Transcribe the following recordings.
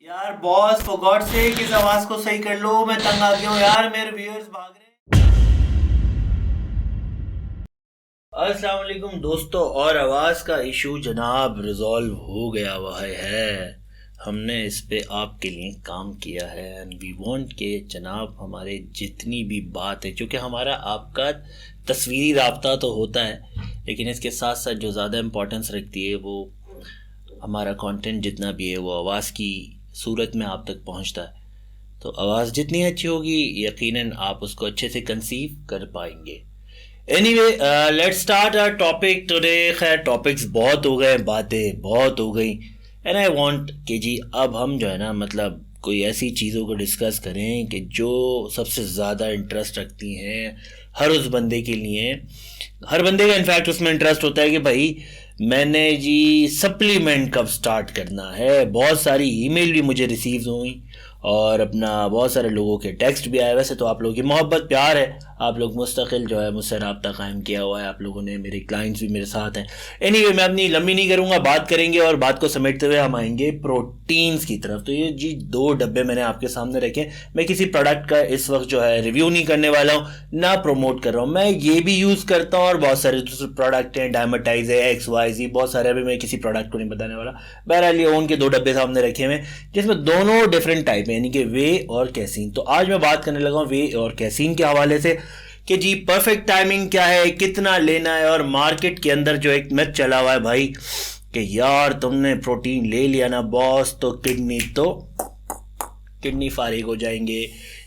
यार boss for God sake इस आवाज को सही कर लो। मैं तंग आ गया हूँ यार, मेरे व्यूअर्स भाग रहे हैं। अस्सलाम वालेकुम दोस्तों, और आवाज का इशू जनाब रिजॉल्व हो गया हुआ है। हमने इस पे आपके लिए काम किया है एंड वी वांट के जनाब हमारे जितनी भी बात है, क्योंकि हमारा आपका तस्वीरी राब्ता तो होता है, लेकिन इसके साथ साथ जो ज़्यादा इम्पोर्टेंस रखती है वो हमारा कंटेंट जितना भी है वो आवाज़ की सूरत में आप तक पहुंचता है। तो आवाज़ जितनी अच्छी होगी यकीनन आप उसको अच्छे से कंसीव कर पाएंगे। Anyway, let's start our topic today. खैर टॉपिक्स बहुत हो गए, बातें बहुत हो गई, एंड आई वांट कि जी अब हम जो है ना मतलब कोई ऐसी चीज़ों को डिस्कस करें कि जो सबसे ज़्यादा इंटरेस्ट रखती हैं हर उस बंदे के लिए। हर बंदे का इनफैक्ट उसमें इंटरेस्ट होता है कि भाई मैंने जी सप्लीमेंट कब स्टार्ट करना है। बहुत सारी ईमेल भी मुझे रिसीव हुई और अपना बहुत सारे लोगों के टेक्स्ट भी आए। वैसे तो आप लोगों की मोहब्बत प्यार है, आप लोग मुस्तकिल जो है मुझसे रब्ता कायम किया हुआ है, आप लोगों ने, मेरे क्लाइंट्स भी मेरे साथ हैं। एनीवे, मैं अपनी लंबी नहीं करूँगा, बात करेंगे और बात को समेटते हुए हम आएंगे प्रोटीन्स की तरफ। तो ये जी 2 डब्बे मैंने आपके सामने रखे। मैं किसी प्रोडक्ट का इस वक्त जो है रिव्यू नहीं करने वाला हूँ, ना प्रमोट कर रहा हूँ। मैं ये भी यूज़ करता हूँ और बहुत सारे दूसरे प्रोडक्ट हैं, डायमेटाइज है, XYZ, बहुत सारे। अभी मैं किसी प्रोडक्ट को नहीं बताने वाला। बहरहाल ये ओन के 2 डब्बे सामने रखे हुए जिसमें दोनों डिफरेंट टाइप है, यानी कि वे और कैसीन। तो आज मैं बात करने लगा हूँ वे और कैसीन के हवाले से कि जी परफेक्ट टाइमिंग क्या है, कितना लेना है। और मार्केट के अंदर जो एक मिथ चला हुआ है भाई कि यार तुमने प्रोटीन ले लिया ना बॉस तो किडनी फारिग हो जाएंगे,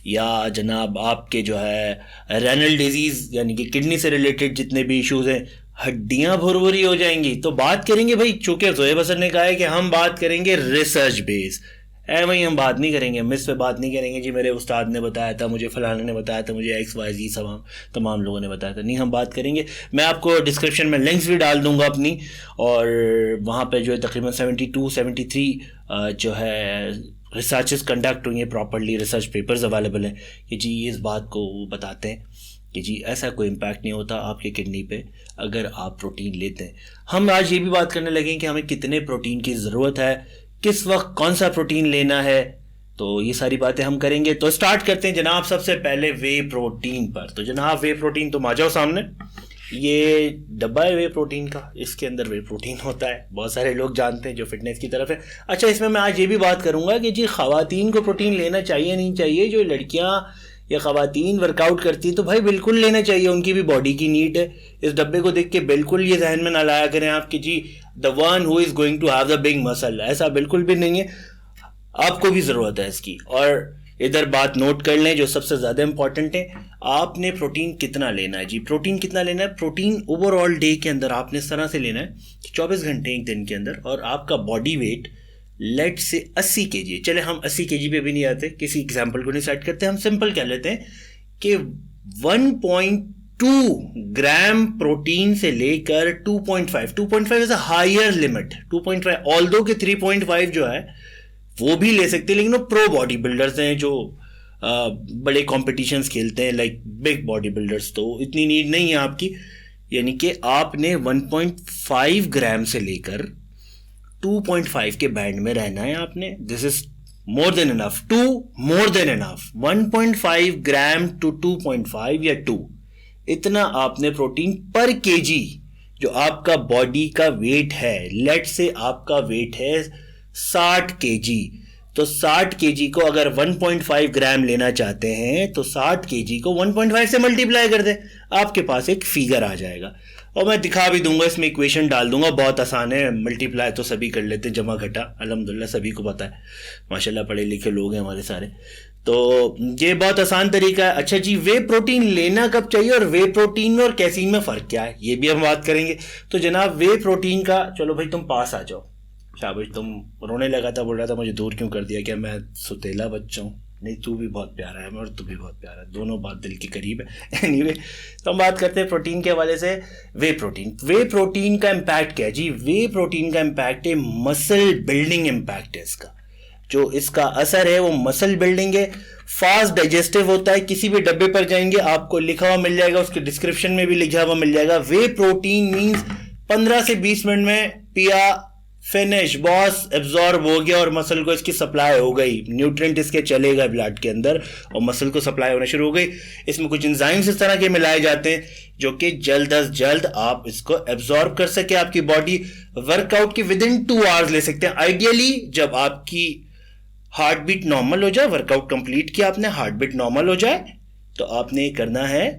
या जनाब आपके जो है रेनल डिजीज़ यानी कि किडनी से रिलेटेड जितने भी इश्यूज हैं, हड्डियां भुरभुरी हो जाएंगी। तो बात करेंगे भाई, चूंकि जोएब हसन ने कहा है कि हम बात करेंगे रिसर्च बेस, भाई हम बात नहीं करेंगे मिस पे बात नहीं करेंगे जी मेरे उस्ताद ने बताया था, मुझे फलाने ने बताया था, मुझे XYZ तमाम लोगों ने बताया था। नहीं, हम बात करेंगे। मैं आपको डिस्क्रिप्शन में लिंक्स भी डाल दूंगा अपनी, और वहाँ पे जो है तकरीबन 72-73 जो है रिसर्चेस कंडक्ट हुई हैं, प्रॉपरली रिसर्च पेपर्स अवेलेबल हैं कि जी इस बात को वो बताते हैं कि जी ऐसा कोई इम्पैक्ट नहीं होता आपके किडनी पे अगर आप प्रोटीन लेते हैं। हम आज ये भी बात करने लगे कि हमें कितने प्रोटीन की ज़रूरत है, किस वक्त कौन सा प्रोटीन लेना है, तो ये सारी बातें हम करेंगे। तो स्टार्ट करते हैं जनाब सबसे पहले वे प्रोटीन पर। तो जनाब वे प्रोटीन तुम आ जाओ सामने। ये डब्बा है वे प्रोटीन का, इसके अंदर वे प्रोटीन होता है, बहुत सारे लोग जानते हैं जो फिटनेस की तरफ है। अच्छा, इसमें मैं आज ये भी बात करूंगा कि जी ख़वातीन को प्रोटीन लेना चाहिए नहीं चाहिए। जो लड़कियां या ख़वातीन वर्कआउट करती हैं तो भाई बिल्कुल लेना चाहिए, उनकी भी बॉडी की नीड है। इस डब्बे को देख के बिल्कुल ये जहन में ना लाया करें आप कि जी the one who is going to have the big muscle, ऐसा बिल्कुल भी नहीं है। आपको भी ज़रूरत है इसकी। और इधर बात नोट कर लें जो सबसे ज़्यादा इंपॉर्टेंट है, आपने प्रोटीन कितना लेना है जी। प्रोटीन कितना लेना है, प्रोटीन ओवरऑल डे के अंदर आपने इस तरह से लेना है 24 घंटे एक दिन के अंदर, और आपका बॉडी वेट लेट से 80 kg। चले हम 80 kg पे भी नहीं आते, किसी एग्जाम्पल को नहीं सेट करते, हम सिंपल कह लेते हैं कि 1.2 ग्राम प्रोटीन से लेकर 2.5 is a higher limit. 2.5 although के 3.5 जो है वो भी ले सकते हैं, लेकिन वो प्रो बॉडी बिल्डर्स हैं जो बड़े कॉम्पिटिशन्स खेलते हैं, लाइक बिग बॉडी बिल्डर्स, तो इतनी नीड नहीं है आपकी। यानी कि आपने 1.5 ग्राम से लेकर 2.5 के बैंड में रहना है आपने। This is more than enough, 1.5 gram to 2.5 या 2, इतना आपने प्रोटीन पर केजी जो आपका बॉडी का वेट है। लेट से आपका वेट है 60 kg, तो 60 kg को अगर 1.5 ग्राम लेना चाहते हैं तो 60 kg को 1.5 से मल्टीप्लाई कर दें, आपके पास एक फिगर आ जाएगा। और मैं दिखा भी दूंगा, इसमें इक्वेशन डाल दूंगा, बहुत आसान है। मल्टीप्लाई तो सभी कर लेते हैं, जमा घटा अल्हम्दुलिल्लाह सभी को पता है, माशाल्लाह पढ़े लिखे लोग हैं हमारे सारे, तो ये बहुत आसान तरीका है। अच्छा जी, वे प्रोटीन लेना कब चाहिए और वे प्रोटीन में और कैसीन में फ़र्क क्या है, ये भी हम बात करेंगे। तो जनाब वे प्रोटीन का, चलो भाई तुम पास आ जाओ, शाबाश। तुम रोने लगा था, बोल रहा था मुझे दूर क्यों कर दिया, क्या मैं सुतेला बच्चा हूँ? नहीं, तू भी बहुत प्यारा है और तू भी बहुत प्यारा है, दोनों बात दिल के करीब है। एनीवे, तो हम बात करते हैं प्रोटीन के हवाले से। वे प्रोटीन का इम्पैक्ट क्या है जी। वे प्रोटीन का इम्पैक्ट है मसल बिल्डिंग इम्पैक्ट है इसका। जो इसका असर है वो मसल बिल्डिंग है, फास्ट डाइजेस्टिव होता है। किसी भी डब्बे पर जाएंगे आपको लिखा हुआ मिल जाएगा, उसके डिस्क्रिप्शन में भी लिखा हुआ मिल जाएगा। वे प्रोटीन मीन्स 15 से 20 मिनट में पिया फिनिश बॉस, एब्जॉर्ब हो गया और मसल को इसकी सप्लाई हो गई, न्यूट्रिएंट इसके चले गए ब्लड के अंदर और मसल को सप्लाई होना शुरू हो गई। इसमें कुछ एंजाइम्स इस तरह के मिलाए जाते हैं जो कि जल्द अज जल्द आप इसको एब्जॉर्ब कर सके, आपकी बॉडी वर्कआउट के विद इन 2 आवर्स ले सकते हैं। आइडियली जब आपकी हार्ट बीट नॉर्मल हो जाए, वर्कआउट कंप्लीट किया आपने, हार्ट बीट नॉर्मल हो जाए, तो आपने करना है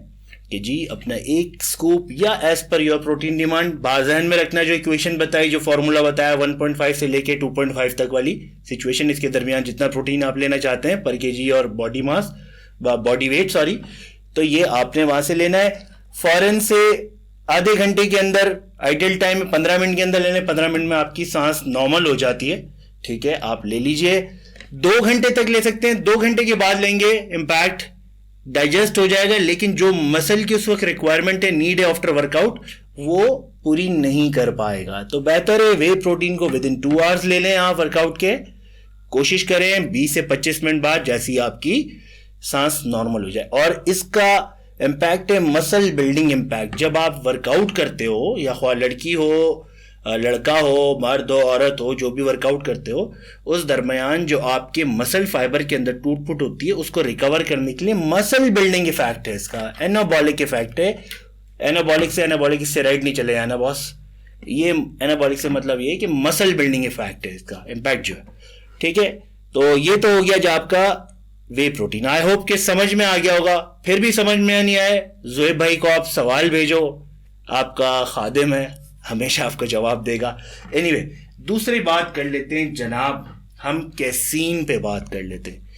कि जी अपना 1 स्कूप या as per your protein demand बाजहन में रखना, जो इक्वेशन बताई, जो फॉर्मूला बताया 1.5 से लेके 2.5 तक वाली सिचुएशन, इसके दरमियान जितना प्रोटीन आप लेना चाहते हैं पर केजी और body mass, body weight sorry, तो ये आपने वहां से लेना है। फौरन से आधे घंटे के अंदर, आइडियल टाइम में 15 मिनट के अंदर लेने, 15 मिनट में आपकी सांस नॉर्मल हो जाती है, ठीक है, आप ले लीजिए। 2 घंटे तक ले सकते हैं, 2 घंटे के बाद लेंगे इम्पैक्ट डाइजेस्ट हो जाएगा, लेकिन जो मसल की उस वक्त रिक्वायरमेंट है, नीड है आफ्टर वर्कआउट, वो पूरी नहीं कर पाएगा। तो बेहतर है वे प्रोटीन को विद इन 2 आवर्स ले लें आप वर्कआउट के, कोशिश करें 20 से 25 मिनट बाद जैसी आपकी सांस नॉर्मल हो जाए। और इसका इम्पैक्ट है मसल बिल्डिंग इम्पैक्ट। जब आप वर्कआउट करते हो, या ख्वाह लड़की हो, लड़का हो, मर्द हो, औरत हो, जो भी वर्कआउट करते हो, उस दरमियान जो आपके मसल फाइबर के अंदर टूट फूट होती है उसको रिकवर करने के लिए मसल बिल्डिंग इफेक्ट है इसका, एनाबॉलिक इफेक्ट है। एनाबॉलिक से एनाबॉलिक स्टेरॉइड नहीं चले जाना बॉस, ये एनाबॉलिक से मतलब ये है कि मसल बिल्डिंग इफेक्ट है इसका इम्पैक्ट जो है, ठीक है। तो ये तो हो गया जो आपका वे प्रोटीन। आई होप कि समझ में आ गया होगा। फिर भी समझ में नहीं आए, जोएब भाई को आप सवाल भेजो, आपका खादिम है, हमेशा आपको जवाब देगा। एनीवे, दूसरी बात कर लेते हैं जनाब, हम कैसीन पे बात कर लेते हैं।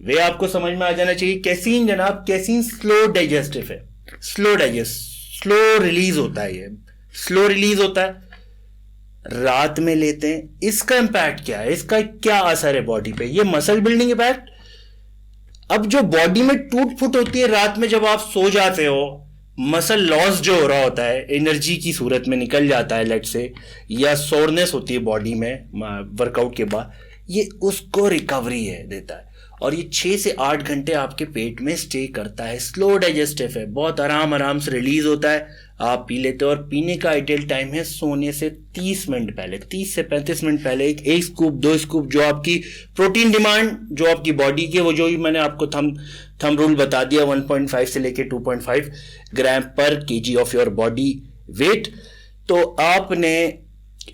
वे आपको समझ में आ जाना चाहिए। कैसीन जनाब, कैसीन स्लो डाइजेस्टिव है, स्लो डाइजेस्ट, स्लो रिलीज होता है, ये स्लो रिलीज होता है, रात में लेते हैं। इसका इंपैक्ट क्या है, इसका क्या असर है बॉडी पे, ये मसल बिल्डिंग इम्पैक्ट। अब जो बॉडी में टूट फूट होती है रात में, जब आप सो जाते हो, मसल लॉस जो हो रहा होता है एनर्जी की सूरत में निकल जाता है लेट से, या सोरनेस होती है बॉडी में वर्कआउट के बाद, ये उसको रिकवरी है देता है। और ये 6 से 8 घंटे आपके पेट में स्टे करता है, स्लो डाइजेस्टिव है, बहुत आराम से रिलीज होता है, आप पी लेते हो। और पीने का आइडियल टाइम है सोने से 30 मिनट पहले, 30 से 35 मिनट पहले एक स्कूप 2 स्कूप, जो आपकी प्रोटीन डिमांड जो आपकी बॉडी की, वो जो ही मैंने आपको थंब रूल बता दिया, 1.5 से लेके 2.5 ग्राम पर KG of your body weight, तो आपने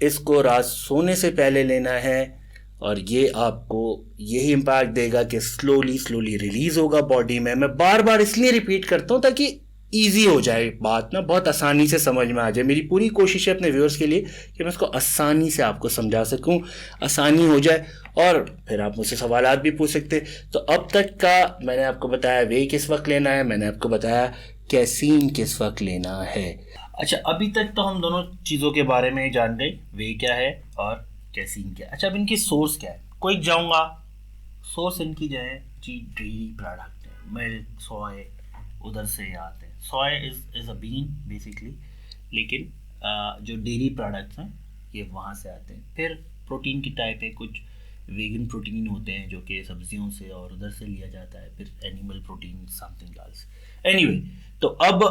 इसको रात सोने से पहले लेना है। और ये आपको यही इम्पैक्ट देगा कि स्लोली रिलीज होगा बॉडी में। मैं बार बार इसलिए रिपीट करता हूं ताकि इजी हो जाए बात ना, बहुत आसानी से समझ में आ जाए। मेरी पूरी कोशिश है अपने व्यूअर्स के लिए कि मैं इसको आसानी से आपको समझा सकूं, आसानी हो जाए, और फिर आप मुझसे सवालात भी पूछ सकते। तो अब तक का मैंने आपको बताया वे किस वक्त लेना है, मैंने आपको बताया कैसीन किस वक्त लेना है। अच्छा, अभी तक तो हम दोनों चीज़ों के बारे में जान गए, वे क्या है और कैसीन क्या है। अच्छा, अब इनकी सोर्स क्या है, कोई जाऊंगा सोर्स इनकी जो है जी डेयरी प्रोडक्ट है, मिल्क, सोय, उधर से आते हैं। सोय इज़ अ बीन बेसिकली, लेकिन जो डेयरी प्रोडक्ट्स हैं ये वहाँ से आते हैं। फिर प्रोटीन की टाइप है, कुछ वेगन प्रोटीन होते हैं जो कि सब्जियों से और उधर से लिया जाता है, फिर animal protein something else. Anyway, तो अब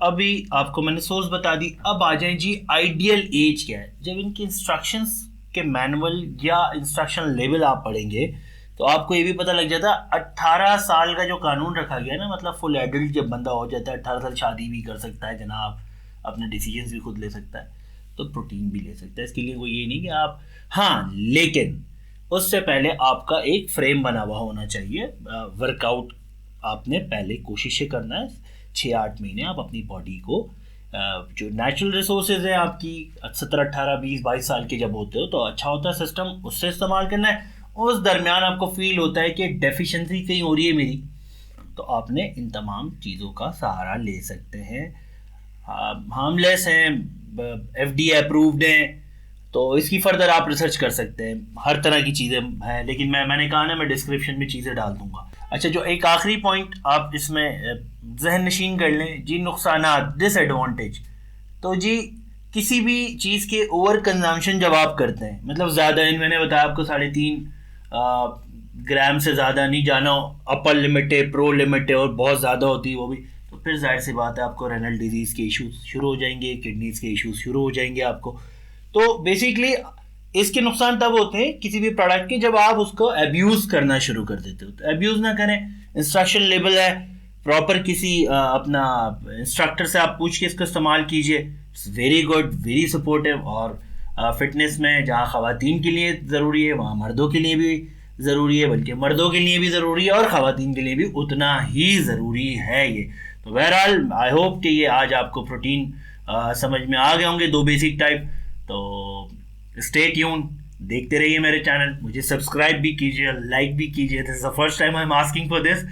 अभी आपको मैंने सोर्स बता दी। अब आ जाए जी आइडियल एज क्या है। जब इनके इंस्ट्रक्शंस के मैनुअल या इंस्ट्रक्शन लेवल आप पढ़ेंगे तो आपको ये भी पता लग जाता है 18 साल का जो कानून रखा गया है ना, मतलब फुल एडल्ट जब बंदा हो जाता है, 18 साल शादी भी कर सकता है जनाब, अपने डिसीजंस भी खुद ले सकता है, तो प्रोटीन भी ले सकता है। इसके लिए कोई ये नहीं कि आप, हाँ, लेकिन उससे पहले आपका एक फ्रेम बना हुआ होना चाहिए। वर्कआउट आपने पहले कोशिश करना है, 6-8 महीने आप अपनी बॉडी को जो नेचुरल रिसोर्सेज है आपकी 17, 18, 20, 22 साल के जब होते हो तो अच्छा होता है सिस्टम, उससे इस्तेमाल करना है। उस दरमियान आपको फील होता है कि डेफिशिएंसी कहीं हो रही है मेरी, तो आपने इन तमाम चीज़ों का सहारा ले सकते हैं। हार्मलेस हैं, FDA अप्रूव्ड हैं, तो इसकी फर्दर आप रिसर्च कर सकते हैं। हर तरह की चीज़ें हैं, लेकिन मैंने कहा ना, मैं डिस्क्रिप्शन में चीज़ें डाल दूंगा। अच्छा, जो एक आखिरी पॉइंट आप इसमें जहन नशीन कर लें जी, नुकसानात, डिसएडवांटेज। तो जी किसी भी चीज़ के ओवर कंजम्पशन जब आप करते हैं, मतलब ज़्यादा, मैंने बताया आपको 3.5 ग्राम से ज़्यादा नहीं जाना, अपर लिमिट है, प्रो लिमिट है, और बहुत ज़्यादा होती है वो भी, तो फिर जाहिर सी बात है आपको रेनल डिजीज़ के इश्यूज शुरू हो जाएंगे, किडनीज़ के इश्यूज शुरू हो जाएंगे आपको। तो बेसिकली इसके नुकसान तब होते हैं किसी भी प्रोडक्ट के जब आप उसको अब्यूज करना शुरू कर देते हो। तो अब्यूज ना करें, इंस्ट्रक्शन लेबल है, प्रॉपर किसी अपना इंस्ट्रक्टर से आप पूछ के इसका इस्तेमाल कीजिए। Very good, very supportive. और फिटनेस में जहाँ ख़वातीन के लिए ज़रूरी है वहाँ मर्दों के लिए भी ज़रूरी है, बल्कि मर्दों के लिए भी ज़रूरी है और ख़वातीन के लिए भी उतना ही ज़रूरी है ये। तो बहरहाल आई होप कि ये आज आपको प्रोटीन समझ में आ गए होंगे, 2 बेसिक टाइप। तो स्टे ट्यून, देखते रहिए मेरे चैनल, मुझे सब्सक्राइब भी कीजिए, लाइक भी कीजिए। This is the first time I am asking for this.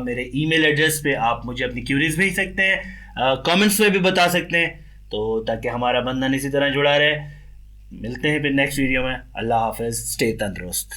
मेरे ईमेल एड्रेस पे आप मुझे अपनी क्यूरीज भेज सकते हैं, कमेंट्स में भी बता सकते हैं, तो ताकि हमारा बंधन इसी तरह जुड़ा रहे। मिलते हैं फिर नेक्स्ट वीडियो में। अल्लाह हाफिज़, स्टे तंदुरुस्त।